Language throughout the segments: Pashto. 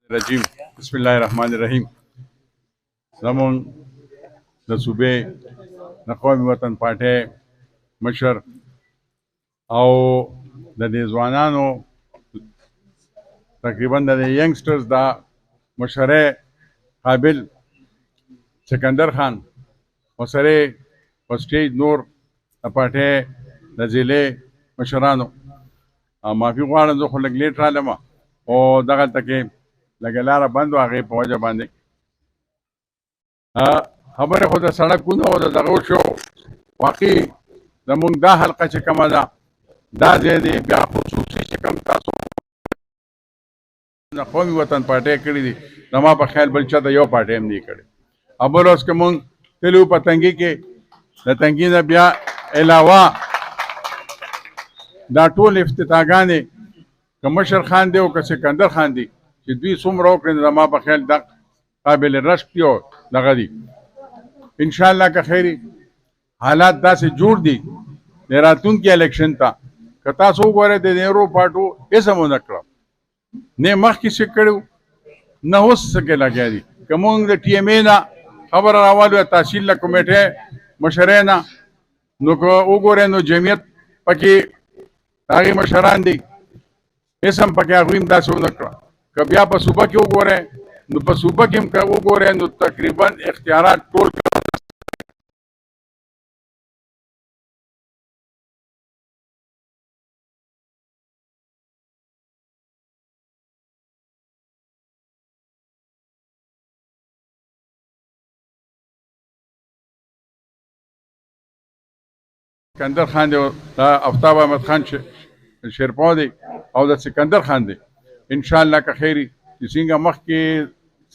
رجیم بسم الله الرحمن الرحیم. زمون د صوبې د قومي وطن پارټۍ مشر او د دې ځوانانو تقریبا د ینګسټرز دا مشره قابل سکندر خان وسره په سټیج نور د پارټۍ د ضلع مشرانو معافي غواړم زه خو لږ لیټ رالم او دغلته کې لږه لاره بند وه هغې په وجه باندې خبرې خو د سړکونو او د دغو شو واقعي زمونږ دا حلقه چې کومه ده دا ځای دی بیا خصوصي چې کوم تاسو د قومي وطن پارټۍ کړي دي زما په خیال بل چا ته یو پارټۍ هم نه کړې او بل اوس که مونږ تلو په تنګي کې د تنګي نه بیا علاوه دا ټول افتتاحګانې که مشر خان دی او که سکندر خان دی چې دوی څومره وکړي نو زما په خیال دا قابل رشک دي او دغه دي انشاءالله که خیري حالات داسې جوړ دي د راتلونکي الیکشن ته که تاسو وګورئ د نهرو پاټو هېڅ هم ونه کړه نه مخکې څه کړي نه اوس څه کې لګیا دي که مونږ د ټي ایم اے نه خبره راوالو تحصیل له کمیټې مشرۍ نه نو که وګورئ نو جمعیت پکې هغې مشران دي هېڅ هم پکې هغوی هم داسې ونه کړه که بیا په صوبه کې وګورئ نو په صوبه کې هم که وګورئ نو تقریبا اختیارات ټول سکندر خان دی دا آفتاب احمد خان شیرپا دی او د سکندر خان دی انشاءالله که خیري چې څنګه مخکې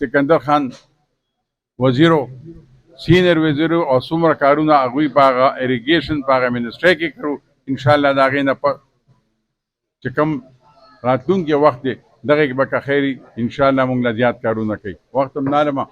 سکندر خان وزیرو سینیر وزیرو او څومره کارونه هغوی په هغه اریګیشن په هغه منسټرۍ کې کړو انشاءالله د هغې نه چې کوم راتلونکی وخت دی دغې کې به که خیري انشاءالله موږ له زیات کارونه کوي وخت هم نه لرم